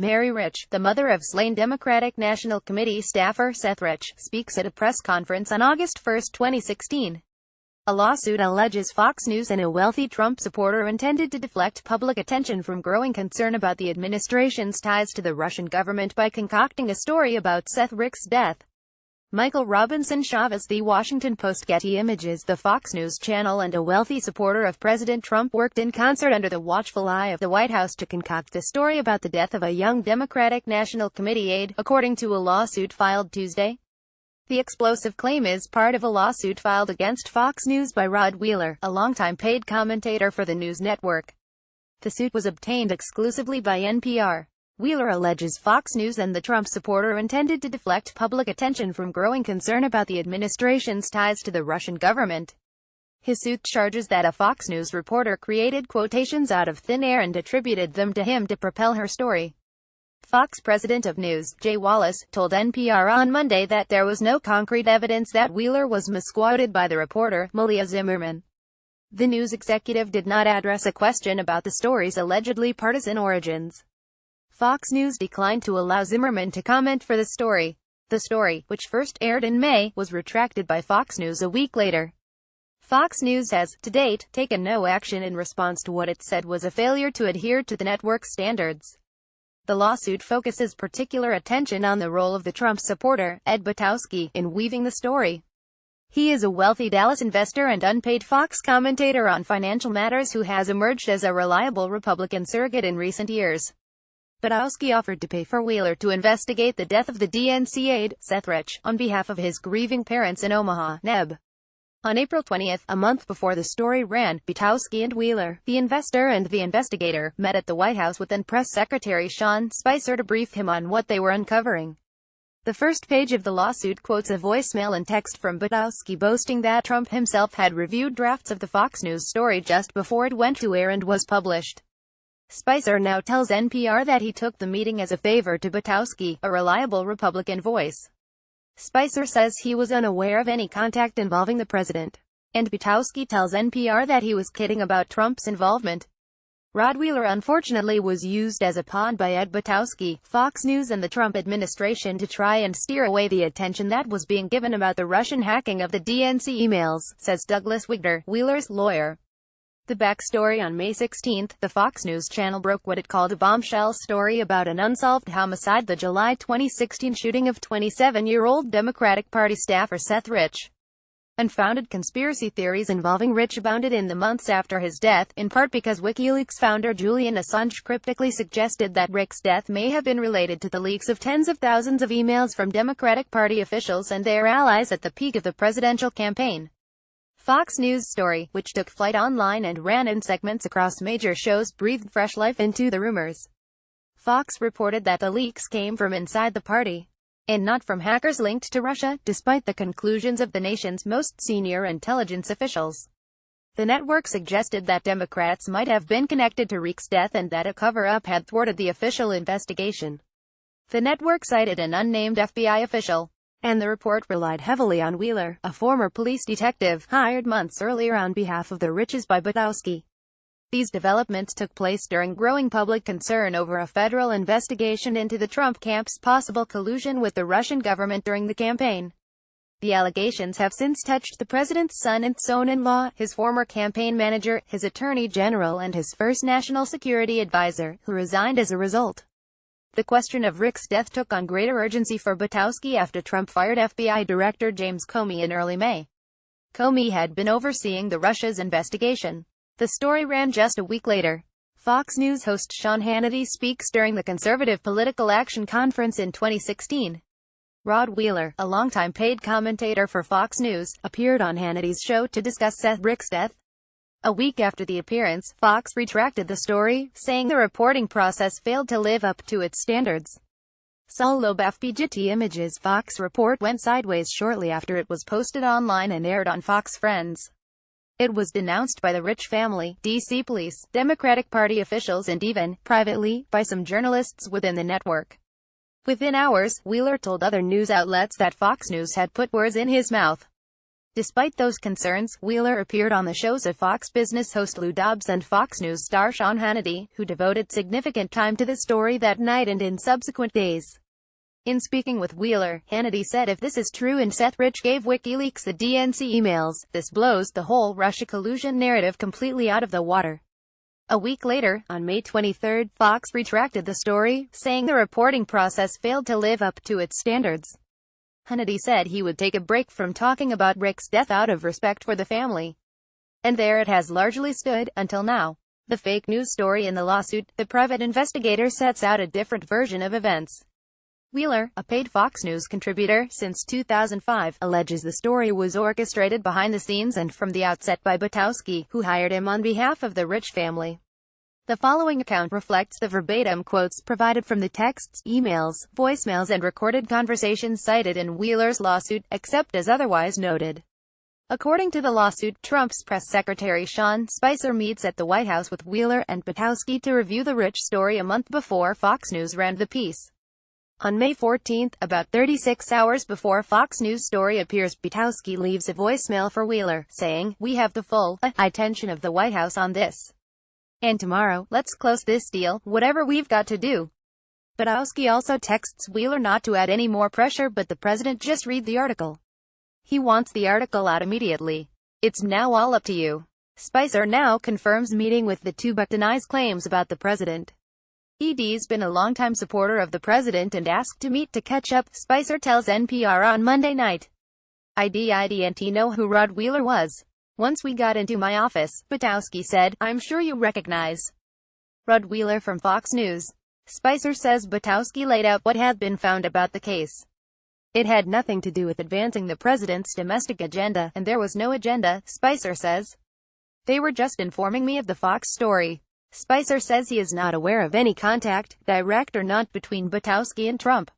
Mary Rich, the mother of slain Democratic National Committee staffer Seth Rich, speaks at a press conference on August 1, 2016. A lawsuit alleges Fox News and a wealthy Trump supporter intended to deflect public attention from growing concern about the administration's ties to the Russian government by concocting a story about Seth Rich's death. Michael Robinson Chavez, The Washington Post. Getty Images. The Fox News channel and a wealthy supporter of President Trump worked in concert under the watchful eye of the White House to concoct a story about the death of a young Democratic National Committee aide, according to a lawsuit filed Tuesday. The explosive claim is part of a lawsuit filed against Fox News by Rod Wheeler, a longtime paid commentator for the news network. The suit was obtained exclusively by NPR. Wheeler alleges Fox News and the Trump supporter intended to deflect public attention from growing concern about the administration's ties to the Russian government. His suit charges that a Fox News reporter created quotations out of thin air and attributed them to him to propel her story. Fox president of news, Jay Wallace, told NPR on Monday that there was no concrete evidence that Wheeler was misquoted by the reporter, Malia Zimmerman. The news executive did not address a question about the story's allegedly partisan origins. Fox News declined to allow Zimmerman to comment for the story. The story, which first aired in May, was retracted by Fox News a week later. Fox News has, to date, taken no action in response to what it said was a failure to adhere to the network's standards. The lawsuit focuses particular attention on the role of the Trump supporter, Ed Butowski, in weaving the story. He is a wealthy Dallas investor and unpaid Fox commentator on financial matters who has emerged as a reliable Republican surrogate in recent years. Butowski offered to pay for Wheeler to investigate the death of the DNC aide, Seth Rich, on behalf of his grieving parents in Omaha, Neb. On April 20, a month before the story ran, Butowski and Wheeler, the investor and the investigator, met at the White House with then Press Secretary Sean Spicer to brief him on what they were uncovering. The first page of the lawsuit quotes a voicemail and text from Butowski boasting that Trump himself had reviewed drafts of the Fox News story just before it went to air and was published. Spicer now tells NPR that he took the meeting as a favor to Butowski, a reliable Republican voice. Spicer says he was unaware of any contact involving the president. And Butowski tells NPR that he was kidding about Trump's involvement. Rod Wheeler unfortunately was used as a pawn by Ed Butowski, Fox News and the Trump administration to try and steer away the attention that was being given about the Russian hacking of the DNC emails, says Douglas Wigder, Wheeler's lawyer. The backstory: on May 16, the Fox News channel broke what it called a bombshell story about an unsolved homicide, the July 2016 shooting of 27-year-old Democratic Party staffer Seth Rich. Unfounded conspiracy theories involving Rich abounded in the months after his death, in part because WikiLeaks founder Julian Assange cryptically suggested that Rich's death may have been related to the leaks of tens of thousands of emails from Democratic Party officials and their allies at the peak of the presidential campaign. Fox News' story, which took flight online and ran in segments across major shows, breathed fresh life into the rumors. Fox reported that the leaks came from inside the party, and not from hackers linked to Russia, despite the conclusions of the nation's most senior intelligence officials. The network suggested that Democrats might have been connected to Rich's death and that a cover-up had thwarted the official investigation. The network cited an unnamed FBI official, and the report relied heavily on Wheeler, a former police detective, hired months earlier on behalf of the Riches by Butowski. These developments took place during growing public concern over a federal investigation into the Trump camp's possible collusion with the Russian government during the campaign. The allegations have since touched the president's son and son-in-law, his former campaign manager, his attorney general and his first national security advisor, who resigned as a result. The question of Rich's death took on greater urgency for Butowski after Trump fired FBI Director James Comey in early May. Comey had been overseeing the Russia's investigation. The story ran just a week later. Fox News host Sean Hannity speaks during the Conservative Political Action Conference in 2016. Rod Wheeler, a longtime paid commentator for Fox News, appeared on Hannity's show to discuss Seth Rich's death. A week after the appearance, Fox retracted the story, saying the reporting process failed to live up to its standards. Saul Lobafbi. Getty Images. Fox report went sideways shortly after it was posted online and aired on Fox Friends. It was denounced by the Rich family, D.C. police, Democratic Party officials and even, privately, by some journalists within the network. Within hours, Wheeler told other news outlets that Fox News had put words in his mouth. Despite those concerns, Wheeler appeared on the shows of Fox Business host Lou Dobbs and Fox News star Sean Hannity, who devoted significant time to the story that night and in subsequent days. In speaking with Wheeler, Hannity said if this is true and Seth Rich gave WikiLeaks the DNC emails, this blows the whole Russia collusion narrative completely out of the water. A week later, on May 23, Fox retracted the story, saying the reporting process failed to live up to its standards. Hannity said he would take a break from talking about Rick's death out of respect for the family. And there it has largely stood, until now. The fake news story in the lawsuit, the private investigator sets out a different version of events. Wheeler, a paid Fox News contributor since 2005, alleges the story was orchestrated behind the scenes and from the outset by Butowski, who hired him on behalf of the Rich family. The following account reflects the verbatim quotes provided from the texts, emails, voicemails and recorded conversations cited in Wheeler's lawsuit, except as otherwise noted. According to the lawsuit, Trump's press secretary Sean Spicer meets at the White House with Wheeler and Butowski to review the Rich story a month before Fox News ran the piece. On May 14, about 36 hours before Fox News story appears, Butowski leaves a voicemail for Wheeler, saying, "We have the full attention of the White House on this. And tomorrow, let's close this deal, whatever we've got to do." Butowski also texts Wheeler not to add any more pressure but the president just read the article. He wants the article out immediately. It's now all up to you. Spicer now confirms meeting with the two but denies claims about the president. ED's been a longtime supporter of the president and asked to meet to catch up, Spicer tells NPR on Monday night. I didn't know who Rod Wheeler was. Once we got into my office, Butowski said, "I'm sure you recognize Rod Wheeler from Fox News." Spicer says Butowski laid out what had been found about the case. It had nothing to do with advancing the president's domestic agenda, and there was no agenda, Spicer says. They were just informing me of the Fox story. Spicer says he is not aware of any contact, direct or not, between Butowski and Trump.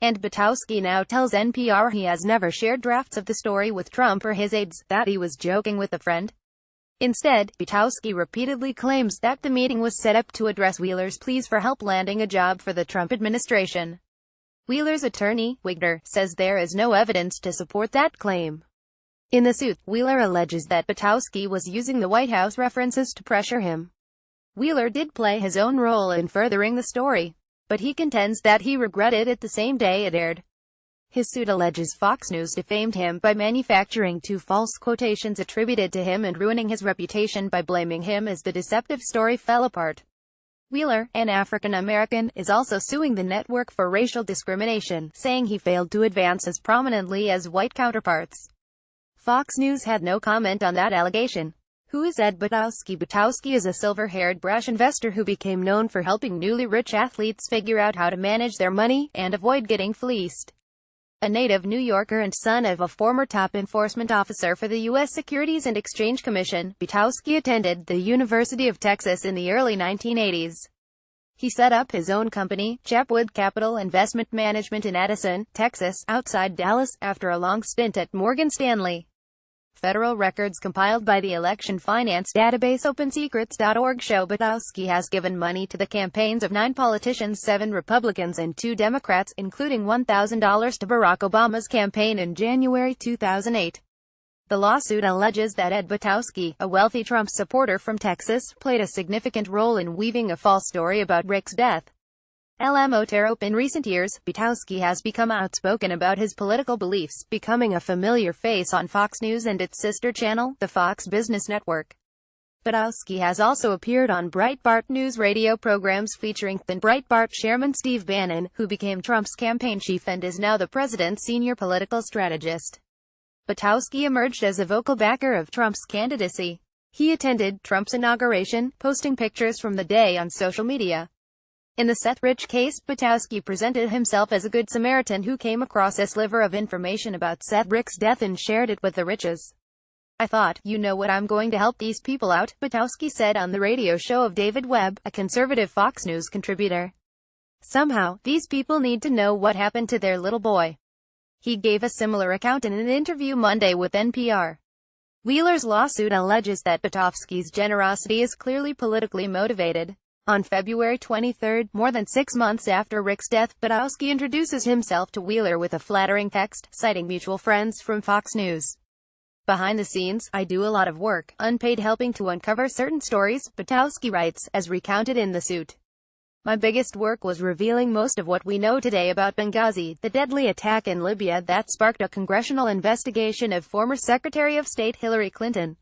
And Butowski now tells NPR he has never shared drafts of the story with Trump or his aides, that he was joking with a friend. Instead, Butowski repeatedly claims that the meeting was set up to address Wheeler's pleas for help landing a job for the Trump administration. Wheeler's attorney, Wigner, says there is no evidence to support that claim. In the suit, Wheeler alleges that Butowski was using the White House references to pressure him. Wheeler did play his own role in furthering the story, but he contends that he regretted it the same day it aired. His suit alleges Fox News defamed him by manufacturing two false quotations attributed to him and ruining his reputation by blaming him as the deceptive story fell apart. Wheeler, an African American, is also suing the network for racial discrimination, saying he failed to advance as prominently as white counterparts. Fox News had no comment on that allegation. Who is Ed Butowski? Butowski is a silver-haired brash investor who became known for helping newly rich athletes figure out how to manage their money and avoid getting fleeced. A native New Yorker and son of a former top enforcement officer for the U.S. Securities and Exchange Commission, Butowski attended the University of Texas in the early 1980s. He set up his own company, Chapwood Capital Investment Management in Addison, Texas, outside Dallas, after a long stint at Morgan Stanley. Federal records compiled by the election finance database OpenSecrets.org show Butowski has given money to the campaigns of 9 politicians, 7 Republicans and 2 Democrats, including $1,000 to Barack Obama's campaign in January 2008. The lawsuit alleges that Ed Butowski, a wealthy Trump supporter from Texas, played a significant role in weaving a false story about Rick's death. In recent years, Butowski has become outspoken about his political beliefs, becoming a familiar face on Fox News and its sister channel, the Fox Business Network. Butowski has also appeared on Breitbart News radio programs featuring then Breitbart chairman Steve Bannon, who became Trump's campaign chief and is now the president's senior political strategist. Butowski emerged as a vocal backer of Trump's candidacy. He attended Trump's inauguration, posting pictures from the day on social media. In the Seth Rich case, Butowski presented himself as a good Samaritan who came across a sliver of information about Seth Rick's death and shared it with the Riches. "I thought, you know what, I'm going to help these people out," Butowski said on the radio show of David Webb, a conservative Fox News contributor. "Somehow, these people need to know what happened to their little boy." He gave a similar account in an interview Monday with NPR. Wheeler's lawsuit alleges that Butowski's generosity is clearly politically motivated. On February 23, more than 6 months after Rick's death, Butowski introduces himself to Wheeler with a flattering text, citing mutual friends from Fox News. Behind the scenes, I do a lot of work, unpaid, helping to uncover certain stories, Butowski writes, as recounted in the suit. My biggest work was revealing most of what we know today about Benghazi, the deadly attack in Libya that sparked a congressional investigation of former Secretary of State Hillary Clinton.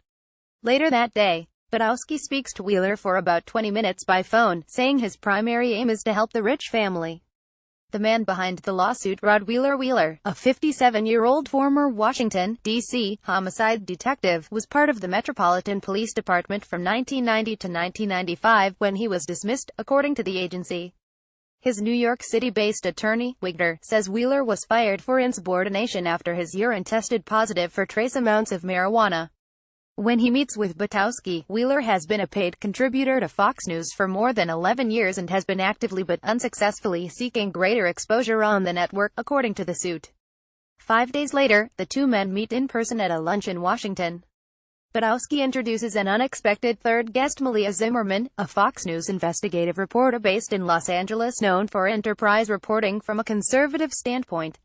Later that day, Butowski speaks to Wheeler for about 20 minutes by phone, saying his primary aim is to help the rich family. The man behind the lawsuit, Rod Wheeler, a 57-year-old former Washington, D.C., homicide detective, was part of the Metropolitan Police Department from 1990 to 1995, when he was dismissed, according to the agency. His New York City-based attorney, Wigner, says Wheeler was fired for insubordination after his urine tested positive for trace amounts of marijuana. When he meets with Butowski, Wheeler has been a paid contributor to Fox News for more than 11 years and has been actively but unsuccessfully seeking greater exposure on the network, according to the suit. 5 days later, the two men meet in person at a lunch in Washington. Butowski introduces an unexpected third guest, Malia Zimmerman, a Fox News investigative reporter based in Los Angeles known for enterprise reporting from a conservative standpoint.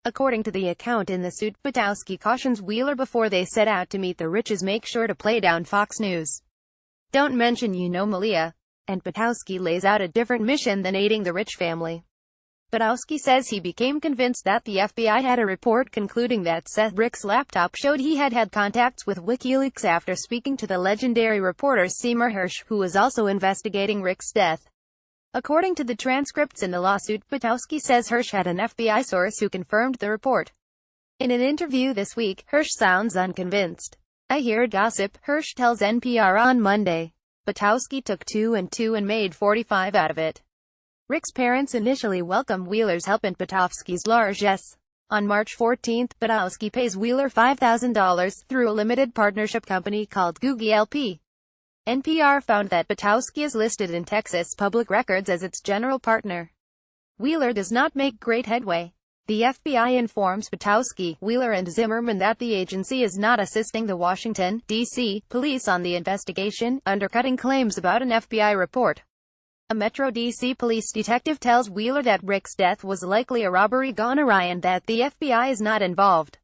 According to the account in the suit, Butowski cautions Wheeler before they set out to meet the riches, make sure to play down Fox News. Don't mention you know Malia. And Butowski lays out a different mission than aiding the rich family. Butowski says he became convinced that the FBI had a report concluding that Seth Rick's laptop showed he had had contacts with WikiLeaks after speaking to the legendary reporter Seymour Hersh, who was also investigating Rick's death. According to the transcripts in the lawsuit, Butowski says Hersh had an FBI source who confirmed the report. In an interview this week, Hersh sounds unconvinced. I hear gossip, Hersh tells NPR on Monday. Butowski took 2 and 2 and made 45 out of it. Rick's parents initially welcomed Wheeler's help in Butowski's largesse. On March 14, Butowski pays Wheeler $5,000 through a limited partnership company called Googie LP. NPR found that Butowski is listed in Texas Public Records as its general partner. Wheeler does not make great headway. The FBI informs Butowski, Wheeler and Zimmerman that the agency is not assisting the Washington, D.C., police on the investigation, undercutting claims about an FBI report. A Metro D.C. police detective tells Wheeler that Rick's death was likely a robbery gone awry and that the FBI is not involved.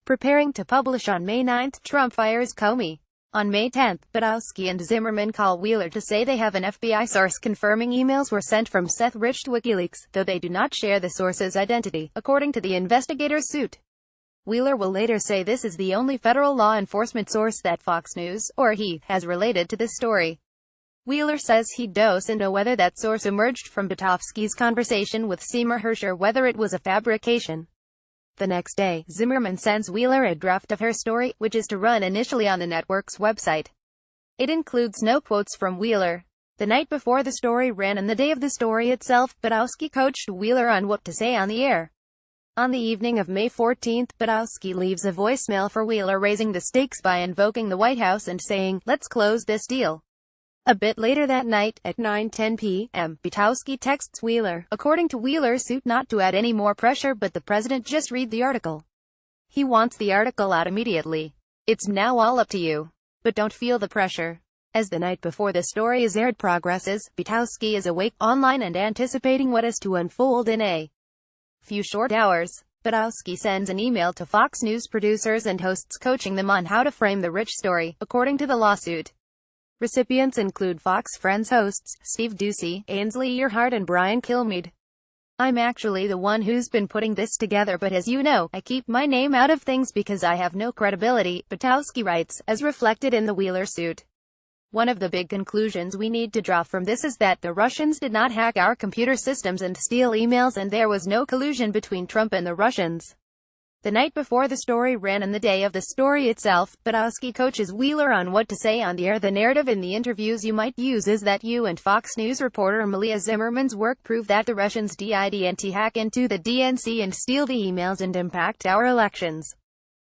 Preparing to publish on May 9, Trump fires Comey. On May 10, Butowski and Zimmerman call Wheeler to say they have an FBI source confirming emails were sent from Seth Rich to WikiLeaks, though they do not share the source's identity, according to the investigator's suit. Wheeler will later say this is the only federal law enforcement source that Fox News, or he, has related to this story. Wheeler says he doesn't know whether that source emerged from Butowski's conversation with Seymour Hersh or whether it was a fabrication. The next day, Zimmerman sends Wheeler a draft of her story, which is to run initially on the network's website. It includes no quotes from Wheeler. The night before the story ran and the day of the story itself, Butowski coached Wheeler on what to say on the air. On the evening of May 14, Butowski leaves a voicemail for Wheeler raising the stakes by invoking the White House and saying, "Let's close this deal." A bit later that night, at 9:10 p.m., Butowski texts Wheeler, according to Wheeler's suit, not to add any more pressure but the president just read the article. He wants the article out immediately. It's now all up to you. But don't feel the pressure. As the night before the story is aired progresses, Butowski is awake, online and anticipating what is to unfold in a few short hours. Butowski sends an email to Fox News producers and hosts coaching them on how to frame the Rich story, according to the lawsuit. Recipients include Fox Friends hosts, Steve Doocy, Ainsley Earhart and Brian Kilmeade. I'm actually the one who's been putting this together, but as you know, I keep my name out of things because I have no credibility, Butowski writes, as reflected in the Wheeler suit. One of the big conclusions we need to draw from this is that the Russians did not hack our computer systems and steal emails, and there was no collusion between Trump and the Russians. The night before the story ran and the day of the story itself, Butowski coaches Wheeler on what to say on the air. The narrative in the interviews you might use is that you and Fox News reporter Malia Zimmerman's work prove that the Russians didn't hack into the DNC and steal the emails and impact our elections.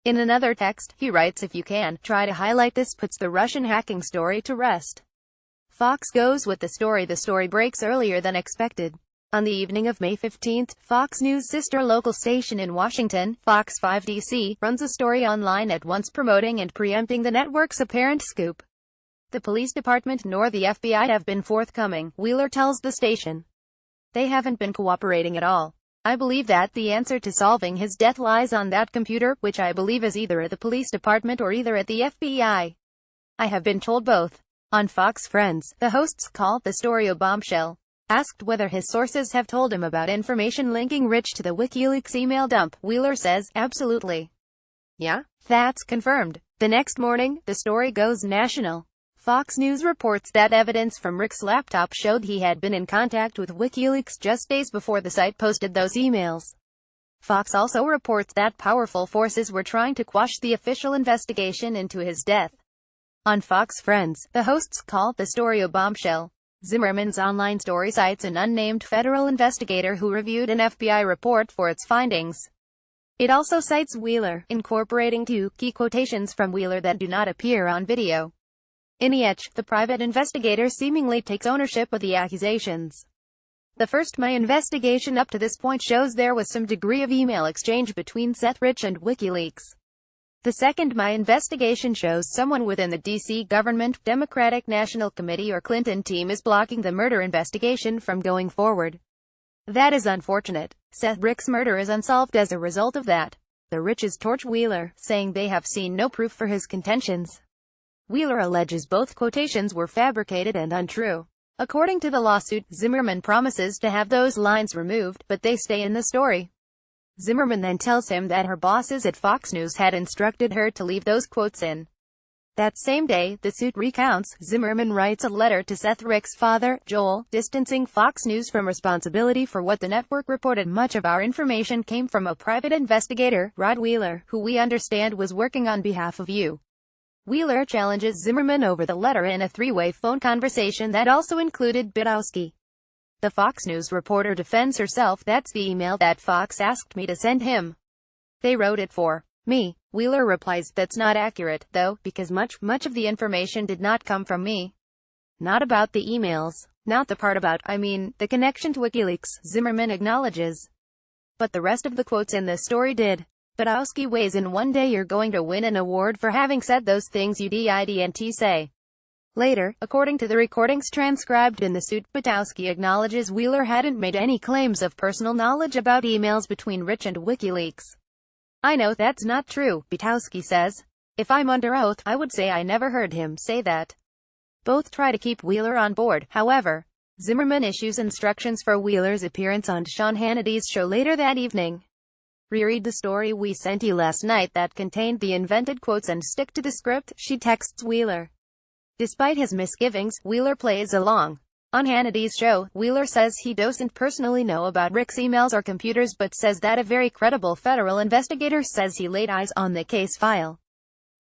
In another text, he writes, if you can, try to highlight this puts the Russian hacking story to rest. Fox goes with the story. The story breaks earlier than expected. On the evening of May 15, Fox News' sister local station in Washington, Fox 5 DC, runs a story online at once promoting and preempting the network's apparent scoop. The police department nor the FBI have been forthcoming, Wheeler tells the station. They haven't been cooperating at all. I believe that the answer to solving his death lies on that computer, which I believe is either at the police department or either at the FBI. I have been told both. On Fox Friends, the hosts call the story a bombshell. Asked whether his sources have told him about information linking Rich to the WikiLeaks email dump, Wheeler says, absolutely. Yeah, that's confirmed. The next morning, the story goes national. Fox News reports that evidence from Rick's laptop showed he had been in contact with WikiLeaks just days before the site posted those emails. Fox also reports that powerful forces were trying to quash the official investigation into his death. On Fox Friends, the hosts call the story a bombshell. Zimmerman's online story cites an unnamed federal investigator who reviewed an FBI report for its findings. It also cites Wheeler, incorporating two key quotations from Wheeler that do not appear on video. In each, the private investigator seemingly takes ownership of the accusations. The first My investigation up to this point shows there was some degree of email exchange between Seth Rich and WikiLeaks. The second My investigation shows someone within the D.C. government, Democratic National Committee or Clinton team is blocking the murder investigation from going forward. That is unfortunate. Seth Rick's murder is unsolved as a result of that. The Riches torch Wheeler, saying they have seen no proof for his contentions. Wheeler alleges both quotations were fabricated and untrue. According to the lawsuit, Zimmerman promises to have those lines removed, but they stay in the story. Zimmerman then tells him that her bosses at Fox News had instructed her to leave those quotes in. That same day, the suit recounts, Zimmerman writes a letter to Seth Rick's father, Joel, distancing Fox News from responsibility for what the network reported. Much of our information came from a private investigator, Rod Wheeler, who we understand was working on behalf of you. Wheeler challenges Zimmerman over the letter in a three-way phone conversation that also included Butowski. The Fox News reporter defends herself. That's the email that Fox asked me to send him. They wrote it for me. Wheeler replies, that's not accurate, though, because much of the information did not come from me. Not about the emails. Not the part about, the connection to WikiLeaks, Zimmerman acknowledges. But the rest of the quotes in the story did. Butowski weighs in, one day you're going to win an award for having said those things you didn't say. Later, according to the recordings transcribed in the suit, Butowski acknowledges Wheeler hadn't made any claims of personal knowledge about emails between Rich and WikiLeaks. I know that's not true, Butowski says. If I'm under oath, I would say I never heard him say that. Both try to keep Wheeler on board, however. Zimmerman issues instructions for Wheeler's appearance on Sean Hannity's show later that evening. Reread the story we sent you last night that contained the invented quotes and stick to the script, she texts Wheeler. Despite his misgivings, Wheeler plays along. On Hannity's show, Wheeler says he doesn't personally know about Rick's emails or computers but says that a very credible federal investigator says he laid eyes on the case file.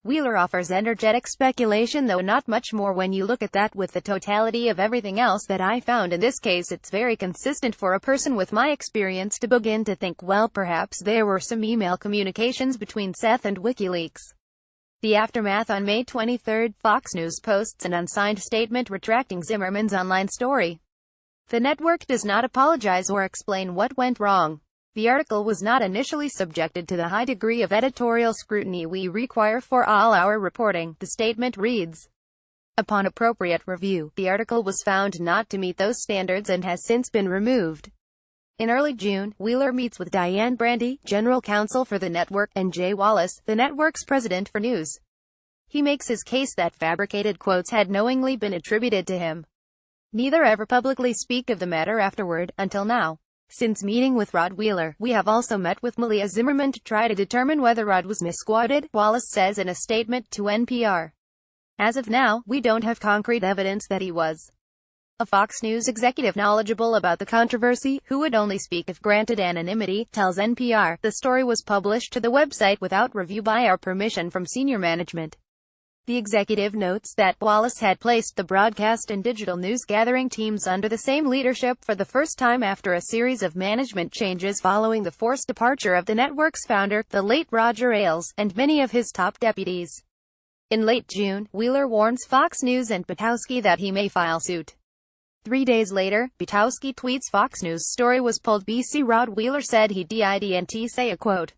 Wheeler offers energetic speculation, though not much more. When you look at that with the totality of everything else that I found in this case, it's very consistent for a person with my experience to begin to think, well, perhaps there were some email communications between Seth and WikiLeaks. The aftermath. On May 23, Fox News posts an unsigned statement retracting Zimmerman's online story. The network does not apologize or explain what went wrong. The article was not initially subjected to the high degree of editorial scrutiny we require for all our reporting, the statement reads. Upon appropriate review, the article was found not to meet those standards and has since been removed. In early June, Wheeler meets with Diane Brandy, general counsel for the network, and Jay Wallace, the network's president for news. He makes his case that fabricated quotes had knowingly been attributed to him. Neither ever publicly speak of the matter afterward, until now. Since meeting with Rod Wheeler, we have also met with Malia Zimmerman to try to determine whether Rod was misquoted, Wallace says in a statement to NPR. As of now, we don't have concrete evidence that he was. A Fox News executive knowledgeable about the controversy, who would only speak if granted anonymity, tells NPR, the story was published to the website without review by our permission from senior management. The executive notes that Wallace had placed the broadcast and digital news gathering teams under the same leadership for the first time after a series of management changes following the forced departure of the network's founder, the late Roger Ailes, and many of his top deputies. In late June, Wheeler warns Fox News and Butowski that he may file suit. 3 days later, Butowski tweets Fox News story was pulled. BC Rod Wheeler said he didn't say a quote.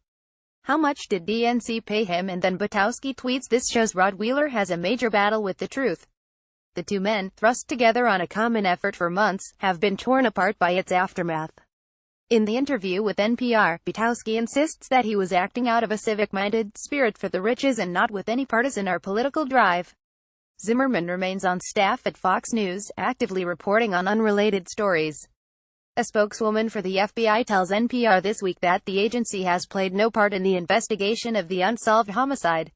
How much did DNC pay him? And then Butowski tweets, this shows Rod Wheeler has a major battle with the truth. The two men, thrust together on a common effort for months, have been torn apart by its aftermath. In the interview with NPR, Butowski insists that he was acting out of a civic-minded spirit for the riches and not with any partisan or political drive. Zimmerman remains on staff at Fox News, actively reporting on unrelated stories. A spokeswoman for the FBI tells NPR this week that the agency has played no part in the investigation of the unsolved homicide.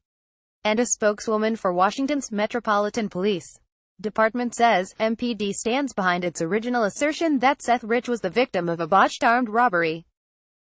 And a spokeswoman for Washington's Metropolitan Police Department says, MPD stands behind its original assertion that Seth Rich was the victim of a botched armed robbery.